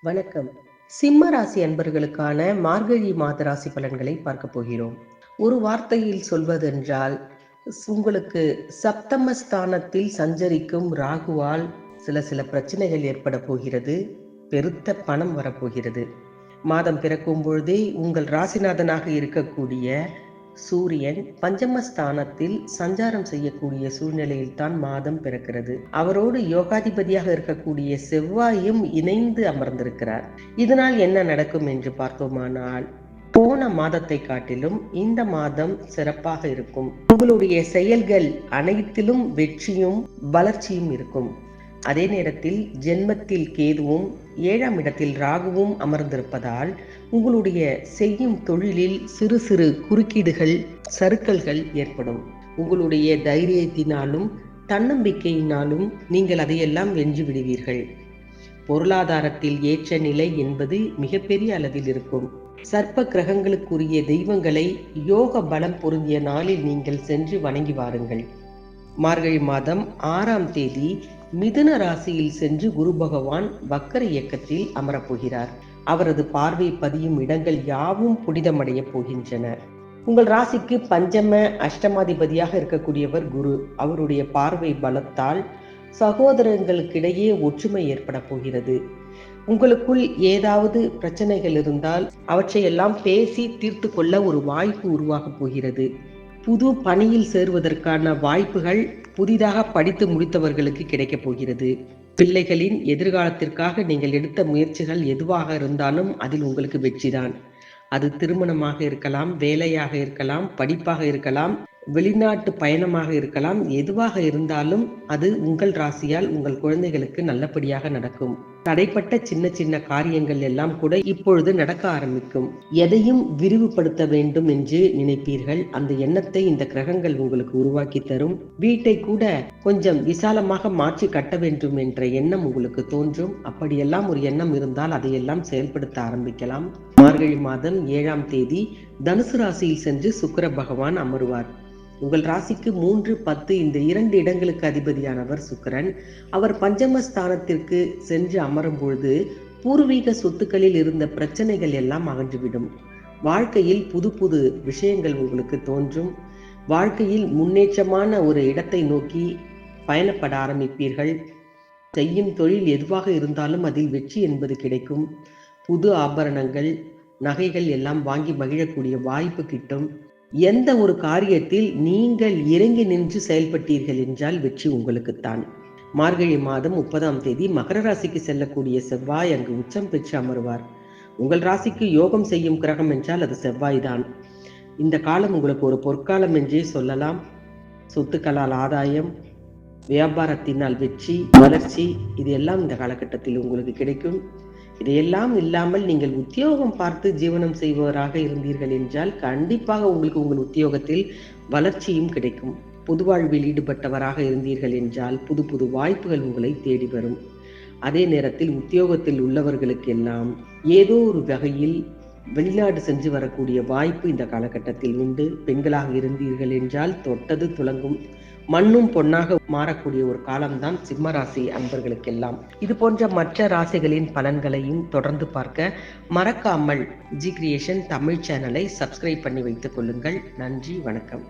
வணக்கம். சிம்ம ராசி அன்பர்களுக்கான மார்கழி மாத ராசி பலன்களை பார்க்க போகிறோம். ஒரு வார்த்தையில் சொல்வதென்றால், உங்களுக்கு சப்தமஸ்தானத்தில் சஞ்சரிக்கும் ராகுவால் சில பிரச்சனைகள் ஏற்பட போகிறது. பெருத்த பணம் வரப்போகிறது. மாதம் பிறக்கும் பொழுதே உங்கள் ராசிநாதனாக இருக்கக்கூடிய சூரியன் பஞ்சமஸ்தானத்தில் சஞ்சாரம் செய்யக்கூடிய சூழ்நிலையில் தான் மாதம் பிறக்கிறது. அவரோடு யோகாதிபதியாக இருக்கக்கூடிய செவ்வாயும் இணைந்து அமர்ந்திருக்கிறார். இதனால் என்ன நடக்கும் என்று பார்த்தோமானால், போன மாதத்தை காட்டிலும் இந்த மாதம் சிறப்பாக இருக்கும். உங்களுடைய செயல்கள் அனைத்திலும் வெற்றியும் வளர்ச்சியும் இருக்கும். அதே நேரத்தில் ஜென்மத்தில் கேதுவும் 7ஆம் இடத்தில் ராகுவும் அமர்ந்திருப்பதால் உங்களுடைய செய்யும் தொழிலில் சிறு குறுக்கீடுகள், சறுக்கல்கள் ஏற்படும். உங்களுடைய தைரியத்தினாலும் தன்னம்பிக்கையினாலும் நீங்கள் அதையெல்லாம் வென்று விடுவீர்கள். பொருளாதாரத்தில் ஏற்ற நிலை என்பது மிகப்பெரிய அளவில் இருக்கும். சர்ப்ப கிரகங்களுக்குரிய தெய்வங்களை யோக பலம் பொருந்திய நாளில் நீங்கள் சென்று வணங்கி வாருங்கள். மார்கழி மாதம் 6ஆம் தேதி மிதுன ராசியில் சென்று குரு பகவான் வக்கர இயக்கத்தில் அமரப்போகிறார். அவரது பார்வை பதியும் இடங்கள் யாவும் புனிதமடைய போகின்றன. உங்கள் ராசிக்கு பஞ்சம அஷ்டமாதிபதியாக இருக்கக்கூடியவர் குரு. அவருடைய பார்வை பலத்தால் சகோதரர்களுக்கிடையே ஒற்றுமை ஏற்பட போகிறது. உங்களுக்குள் ஏதாவது பிரச்சனைகள் இருந்தால் அவற்றையெல்லாம் பேசி தீர்த்து கொள்ள ஒரு வாய்ப்பு உருவாக போகிறது. புது பணியில் சேருவதற்கான வாய்ப்புகள் புதிதாக படித்து முடித்தவர்களுக்கு கிடைக்கப் போகிறது. பிள்ளைகளின் எதிர்காலத்திற்காக நீங்கள் எடுத்த முயற்சிகள் எதுவாக இருந்தாலும் அதில் உங்களுக்கு வெற்றிதான். அது திருமணமாக இருக்கலாம், வேலையாக இருக்கலாம், படிப்பாக இருக்கலாம், வெளிநாட்டு பயணமாக இருக்கலாம். எதுவாக இருந்தாலும் அது உங்கள் ராசியால் உங்கள் குழந்தைகளுக்கு நல்லபடியாக நடக்கும். தடைப்பட்ட சின்ன காரியங்கள் எல்லாம் கூட இப்பொழுது நடக்க ஆரம்பிக்கும். எதையும் விரிவுபடுத்த வேண்டும் என்று நினைப்பீர்கள். அந்த எண்ணத்தை இந்த கிரகங்கள் உங்களுக்கு உருவாக்கி தரும். வீட்டை கூட கொஞ்சம் விசாலமாக மாற்றி கட்ட வேண்டும் என்ற எண்ணம் உங்களுக்கு தோன்றும். அப்படியெல்லாம் ஒரு எண்ணம் இருந்தால் அதையெல்லாம் செயல்படுத்த ஆரம்பிக்கலாம். மார்கழி மாதம் 7ஆம் தேதி தனுசு ராசியில் சென்று சுக்கிர பகவான் அமருவார். உங்கள் ராசிக்கு 3, 10 இந்த 2 இடங்களுக்கு அதிபதியானவர் சுக்கிரன். அவர் பஞ்சமஸ்தானத்திற்கு சென்று அமரும் பொழுது பூர்வீக சொத்துக்களில் இருந்த பிரச்சனைகள் எல்லாம் அகன்றுவிடும். வாழ்க்கையில் புது விஷயங்கள் உங்களுக்கு தோன்றும். வாழ்க்கையில் முன்னேற்றமான ஒரு இடத்தை நோக்கி பயணப்பட ஆரம்பிப்பீர்கள். செய்யும் தொழில் எதுவாக இருந்தாலும் அதில் வெற்றி என்பது கிடைக்கும். புது ஆபரணங்கள், நகைகள் எல்லாம் வாங்கி மகிழக்கூடிய வாய்ப்பு கிட்டும். எந்த ஒரு காரியத்தில் நீங்கள் இறங்கி நின்று செயல்பட்டீர்கள் என்றால் வெற்றி உங்களுக்குத்தான். மார்கழி மாதம் 30ஆம் தேதி மகர ராசிக்கு செல்லக்கூடிய செவ்வாய் அங்கு உச்சம் பெற்று அமருவார். உங்கள் ராசிக்கு யோகம் செய்யும் கிரகம் என்றால் அது செவ்வாய் தான். இந்த காலம் உங்களுக்கு ஒரு பொற்காலம் என்றே சொல்லலாம். சொத்துக்களால் ஆதாயம், வியாபாரத்தினால் வெற்றி, வளர்ச்சி, இது எல்லாம் இந்த காலகட்டத்தில் உங்களுக்கு கிடைக்கும். இதையெல்லாம் இல்லாமல் நீங்கள் உத்தியோகம் பார்த்து ஜீவனம் செய்பவராக இருந்தீர்கள் என்றால் கண்டிப்பாக உங்களுக்கு உங்கள் உத்தியோகத்தில் வளர்ச்சியும் கிடைக்கும். பொது வாழ்வில் ஈடுபட்டவராக இருந்தீர்கள் என்றால் புது வாய்ப்புகள் உங்களை தேடி வரும். அதே நேரத்தில் உத்தியோகத்தில் உள்ளவர்களுக்கெல்லாம் ஏதோ ஒரு வகையில் வெளிநாடு சென்று வரக்கூடிய வாய்ப்பு இந்த காலகட்டத்தில் உண்டு. பெண்களாக இருந்தீர்கள் என்றால் தொட்டது துலங்கும், மண்ணும் பொன்னாக மாறக்கூடிய ஒரு காலம்தான் சிம்ம ராசி அன்பர்களுக்கெல்லாம். இது போன்ற மற்ற ராசிகளின் பலன்களையும் தொடர்ந்து பார்க்க மறக்காமல் ஜி கிரியேஷன் தமிழ் சேனலை சப்ஸ்கிரைப் பண்ணி வைத்துக் கொள்ளுங்கள். நன்றி, வணக்கம்.